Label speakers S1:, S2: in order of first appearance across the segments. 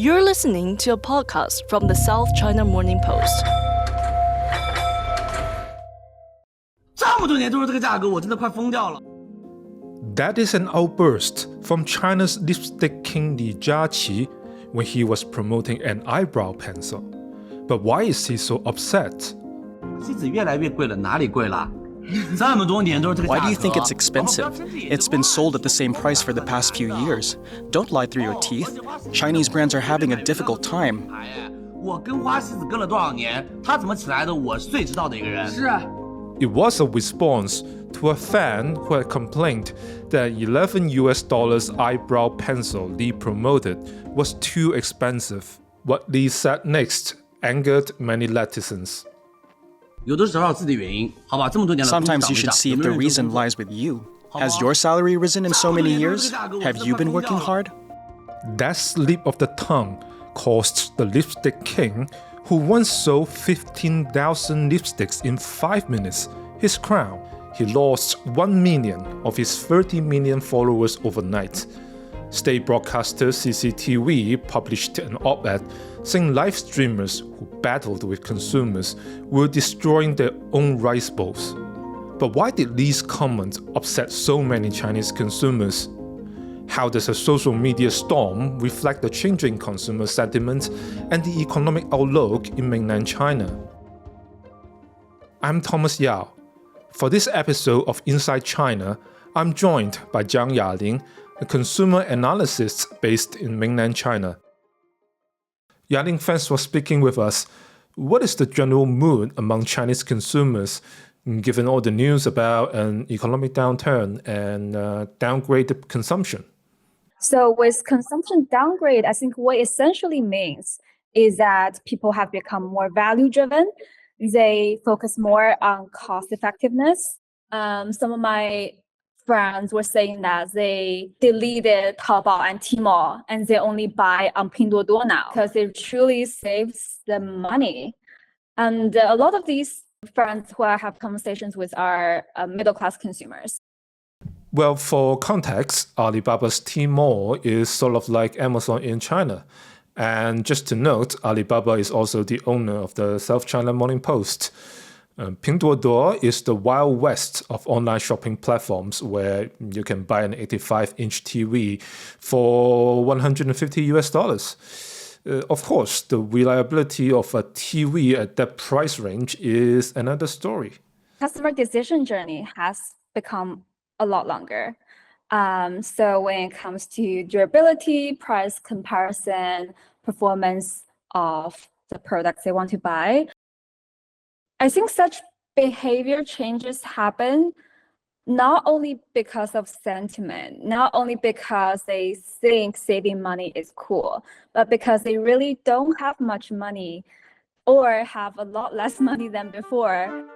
S1: You're listening to a podcast from the South China Morning Post.
S2: 这么多年都是这个价格，我真的快疯掉了。
S3: That is an outburst from China's lipstick king Li Jiaqi when he was promoting an eyebrow pencil. But why is he so upset?
S2: 锡纸越来越贵了，哪里贵了？这么多年都是这个价格。
S4: Why do you think it's expensive? It's been sold at the same price for the past few years. Don't lie through your teeth. Chinese brands are having a difficult time.
S2: 我跟花西子跟了多少年，他怎么起来的，我是最知道的一个人。是。
S3: It was a response to a fan who had complained that $11 eyebrow pencil Li promoted was too expensive. What Li said next angered many netizens.
S2: 有的时候有自己的原因，好吧？这么多年了。
S4: Sometimes you should see if the reason lies with you. Has your salary risen in so many years? Have you been working hard?
S3: That slip of the tongue cost the lipstick king, who once sold 15,000 lipsticks in 5 minutes, his crown. He lost 1 million of his 30 million followers overnight. State broadcaster CCTV published an op-ed saying live streamers who battled with consumers were destroying their own rice bowls. But why did Li's comment upset so many Chinese consumers? How does a social media storm reflect the changing consumer sentiment and the economic outlook in mainland China? I'm Thomas Yao. For this episode of Inside China, I'm joined by Jiang Yaling, a consumer analyst based in mainland China. Yaling, thanks for speaking with us. What is the general mood among Chinese consumers given all the news about an economic downturn and downgraded consumption?
S5: So with consumption downgrade, I think what it essentially means is that people have become more value-driven. They focus more on cost effectiveness. Some of my friends were saying that they deleted Taobao and Tmall and they only buy on Pinduoduo now because it truly saves them money. And a lot of these friends who I have conversations with are middle-class consumers.
S3: Well, for context, Alibaba's Tmall is sort of like Amazon in China. And just to note, Alibaba is also the owner of the South China Morning Post. Pinduoduo is the Wild West of online shopping platforms where you can buy an 85-inch TV for $150. Of course, the reliability of a TV at that price range is another story.
S5: Customer decision journey has become a lot longer. So when it comes to durability, price comparison, performance of the products they want to buy, I think such behavior changes happen not only because of sentiment, not only because they think saving money is cool, but because they really don't have much money or have a lot less money than before.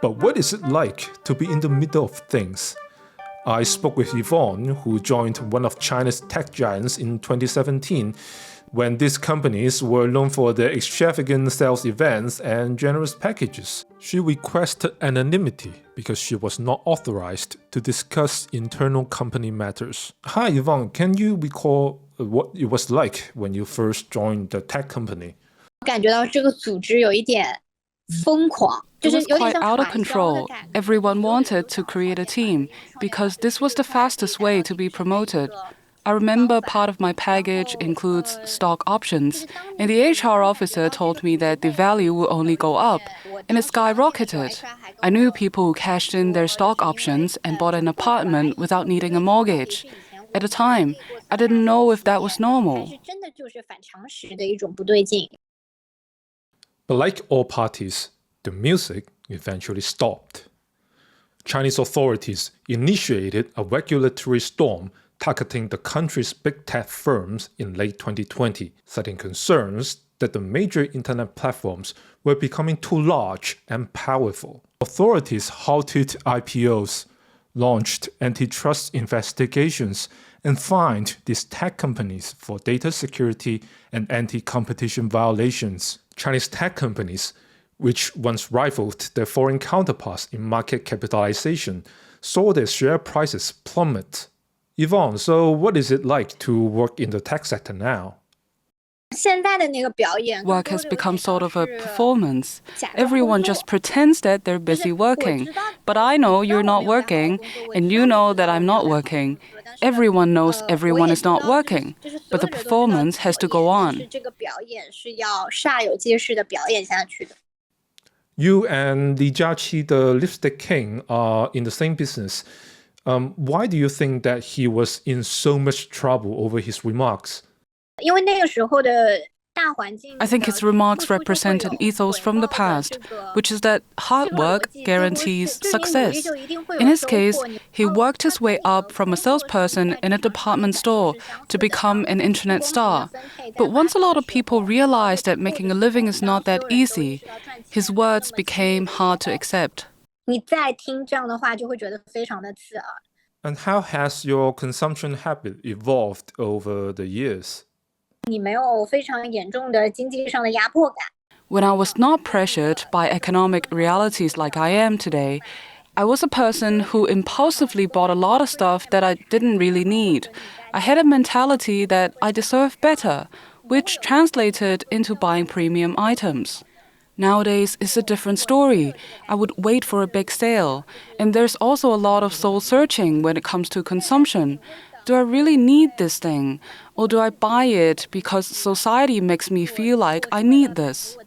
S3: But what is it like to be in the middle of things? I spoke with Yvonne, who joined one of China's tech giants in 2017, when these companies were known for their extravagant sales events and generous packages. She requested anonymity because she was not authorized to discuss internal company matters. Hi Yvonne, can you recall what it was like when you first joined the tech company?
S6: 感觉到这个组织有一点疯狂。
S7: It was quite out of control. Everyone wanted to create a team because this was the fastest way to be promoted. I remember part of my package includes stock options, and the HR officer told me that the value will only go up, and it skyrocketed. I knew people who cashed in their stock options and bought an apartment without needing a mortgage. At the time, I didn't know if that was normal.
S3: But like all parties, the music eventually stopped. Chinese authorities initiated a regulatory storm targeting the country's big tech firms in late 2020, citing concerns that the major internet platforms were becoming too large and powerful. Authorities halted IPOs, launched antitrust investigations, and fined these tech companies for data security and anti-competition violations. Chinese tech companies, which once rivaled their foreign counterparts in market capitalization, saw their share prices plummet. Yvonne, so what is it like to work in the tech sector now?
S7: Work has become sort of a performance. Everyone just pretends that they're busy working. But I know you're not working, and you know that I'm not working. Everyone knows everyone is not working, but the performance has to go on.
S3: You and Li Jiaqi, the lipstick king, are in the same business. Why do you think that he was in so much trouble over his remarks?
S7: I think his remarks represent an ethos from the past, which is that hard work guarantees success. In his case, he worked his way up from a salesperson in a department store to become an internet star. But once a lot of people realized that making a living is not that easy, his words became hard to accept.
S3: And how has your consumption habit evolved over the years?
S7: When I was not pressured by economic realities like I am today, I was a person who impulsively bought a lot of stuff that I didn't really need. I had a mentality that I deserve better, which translated into buying premium items. Nowadays, it's a different story. I would wait for a big sale. And there's also a lot of soul searching when it comes to consumption. Do I really need this thing? Or do I buy it because society makes me feel like I need this?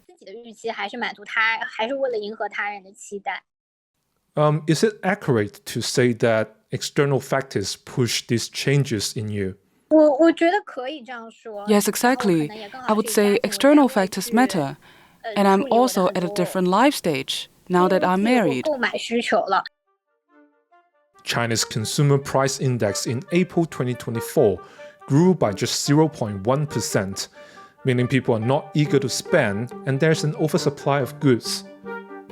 S3: Is it accurate to say that external factors push these changes in you?
S7: Yes, exactly. I would say external factors matter. And I'm also at a different life stage now that I'm married.
S3: China's consumer price index in April 2024 grew by just 0.1%, meaning people are not eager to spend and there's an oversupply of goods.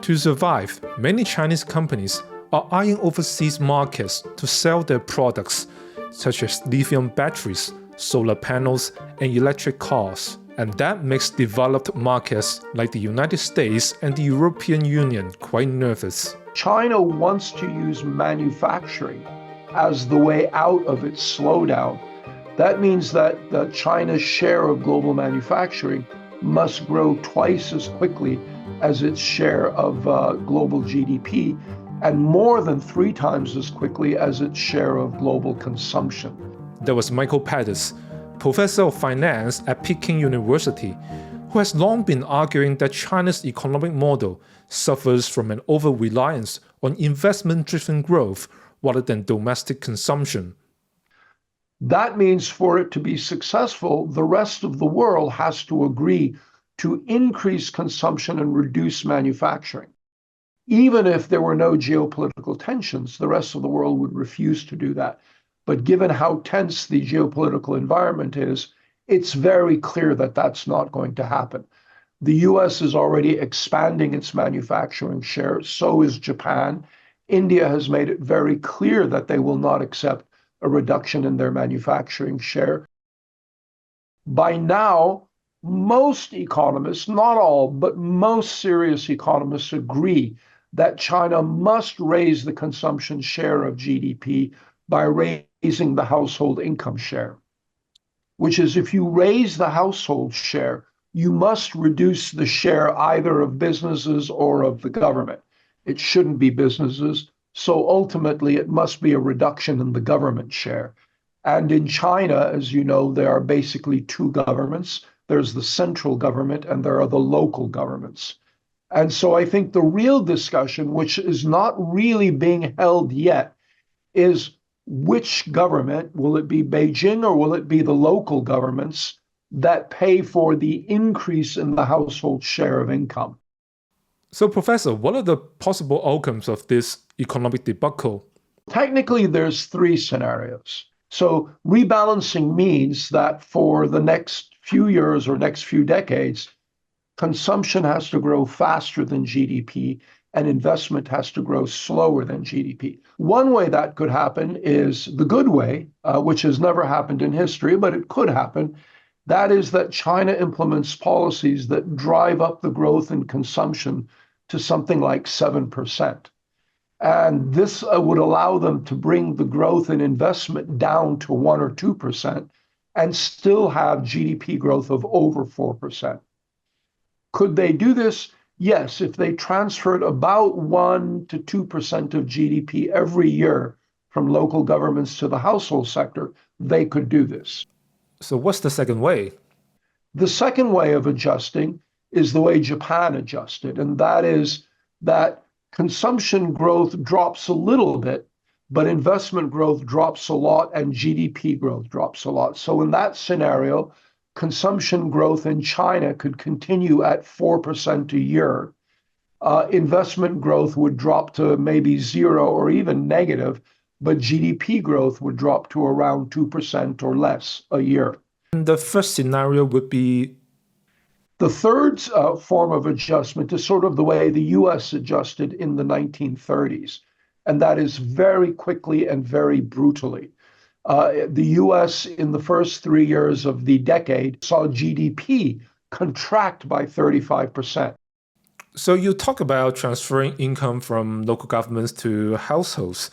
S3: To survive, many Chinese companies are eyeing overseas markets to sell their products, such as lithium batteries, solar panels, and electric cars. And that makes developed markets like the United States and the European Union quite nervous.
S8: China wants to use manufacturing as the way out of its slowdown. That means that China's share of global manufacturing must grow twice as quickly as its share of global GDP, and more than 3 times as quickly as its share of global consumption.
S3: That was Michael Pattis, professor of finance at Peking University, who has long been arguing that China's economic model suffers from an over-reliance on investment-driven growth rather than domestic consumption.
S8: That means for it to be successful, the rest of the world has to agree to increase consumption and reduce manufacturing. Even if there were no geopolitical tensions, the rest of the world would refuse to do that. But given how tense the geopolitical environment is, it's very clear that that's not going to happen. The US is already expanding its manufacturing share, so is Japan. India has made it very clear that they will not accept a reduction in their manufacturing share. By now, most economists, not all, but most serious economists agree that China must raise the consumption share of GDP by raising the household income share, which is if you raise the household share, you must reduce the share either of businesses or of the government. It shouldn't be businesses. So ultimately, it must be a reduction in the government share. And in China, as you know, there are basically 2 governments. There's the central government and there are the local governments. And so I think the real discussion, which is not really being held yet, is which government, will it be Beijing or will it be the local governments that pay for the increase in the household share of income?
S3: So, Professor, what are the possible outcomes of this economic debacle?
S8: Technically, there's 3 scenarios. So rebalancing means that for the next few years or next few decades, consumption has to grow faster than GDP and investment has to grow slower than GDP. One way that could happen is the good way, which has never happened in history, but it could happen. That is that China implements policies that drive up the growth in consumption to something like 7%. And this would allow them to bring the growth in investment down to 1 or 2% and still have GDP growth of over 4%. Could they do this? Yes, if they transferred about 1 to 2% of GDP every year from local governments to the household sector, they could do this.
S3: So what's the second way?
S8: The second way of adjusting is the way Japan adjusted, and that is that consumption growth drops a little bit, but investment growth drops a lot and GDP growth drops a lot. So in that scenario, consumption growth in China could continue at 4% a year. Investment growth would drop to maybe 0 or even negative, but GDP growth would drop to around 2% or less a year.
S3: And the first scenario would be?
S8: The third form of adjustment is sort of the way the US adjusted in the 1930s, and that is very quickly and very brutally. The US in the first 3 years of the decade saw GDP contract by 35%.
S3: So you talk about transferring income from local governments to households.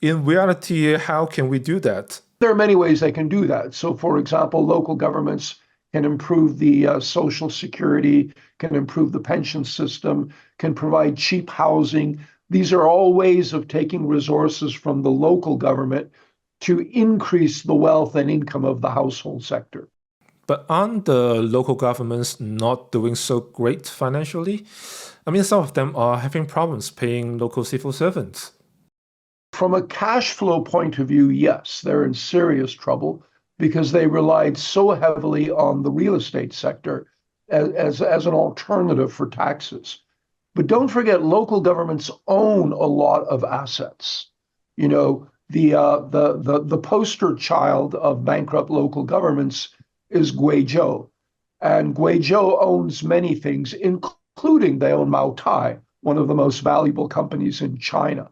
S3: In reality, how can we do that?
S8: There are many ways they can do that. So, for example, local governments can improve the social security, can improve the pension system, can provide cheap housing. These are all ways of taking resources from the local government to increase the wealth and income of the household sector.
S3: But aren't the local governments not doing so great financially? I mean, some of them are having problems paying local civil servants.
S8: From a cash flow point of view, yes, they're in serious trouble because they relied so heavily on the real estate sector as an alternative for taxes. But don't forget, local governments own a lot of assets. You know, the poster child of bankrupt local governments is Guizhou. And Guizhou owns many things, including they own Maotai, one of the most valuable companies in China.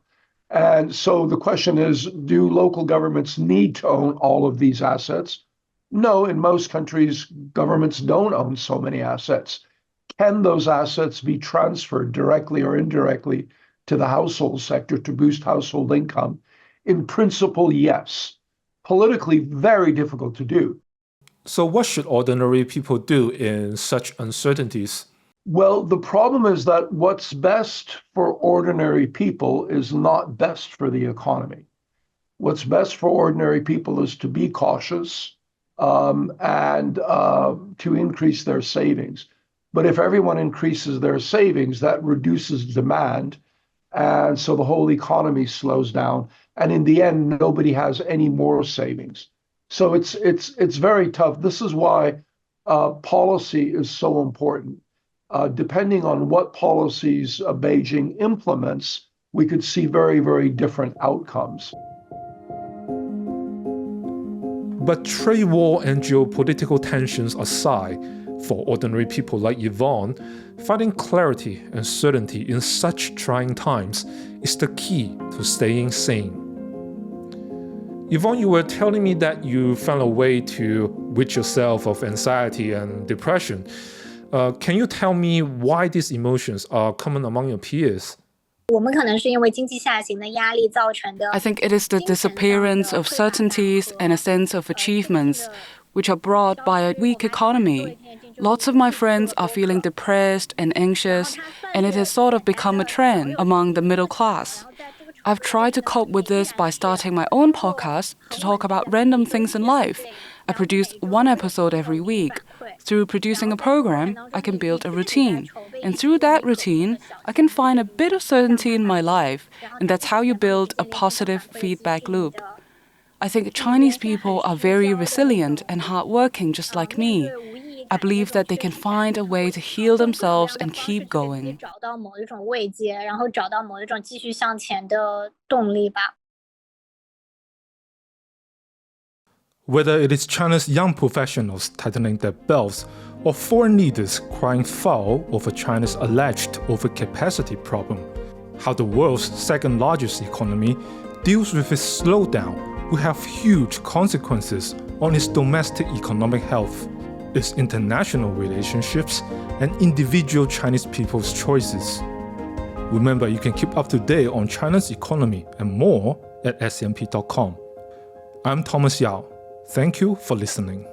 S8: And so the question is, do local governments need to own all of these assets? No, in most countries, governments don't own so many assets. Can those assets be transferred directly or indirectly to the household sector to boost household income? In principle, yes. Politically, very difficult to do.
S3: So what should ordinary people do in such uncertainties?
S8: Well, the problem is that what's best for ordinary people is not best for the economy. What's best for ordinary people is to be cautious and to increase their savings. But if everyone increases their savings, that reduces demand. And so the whole economy slows down. And in the end, nobody has any more savings. So it's very tough. This is why policy is so important. Depending on what policies Beijing implements, we could see very, very different outcomes.
S3: But trade war and geopolitical tensions aside, for ordinary people like Yvonne, finding clarity and certainty in such trying times is the key to staying sane. Yvonne, you were telling me that you found a way to rid yourself of anxiety and depression. Can you tell me why these emotions are common among your peers?
S7: I think it is the disappearance of certainties and a sense of achievements, which are brought by a weak economy. Lots of my friends are feeling depressed and anxious, and it has sort of become a trend among the middle class. I've tried to cope with this by starting my own podcast to talk about random things in life. I produce one episode every week. Through producing a program, I can build a routine. And through that routine, I can find a bit of certainty in my life. And that's how you build a positive feedback loop. I think Chinese people are very resilient and hardworking, just like me. I believe that they can find a way to heal themselves and keep going.
S3: Whether it is China's young professionals tightening their belts or foreign leaders crying foul over China's alleged overcapacity problem, how the world's second largest economy deals with its slowdown will have huge consequences on its domestic economic health, its international relationships, and individual Chinese people's choices. Remember, you can keep up to date on China's economy and more at scmp.com. I'm Thomas Yao. Thank you for listening.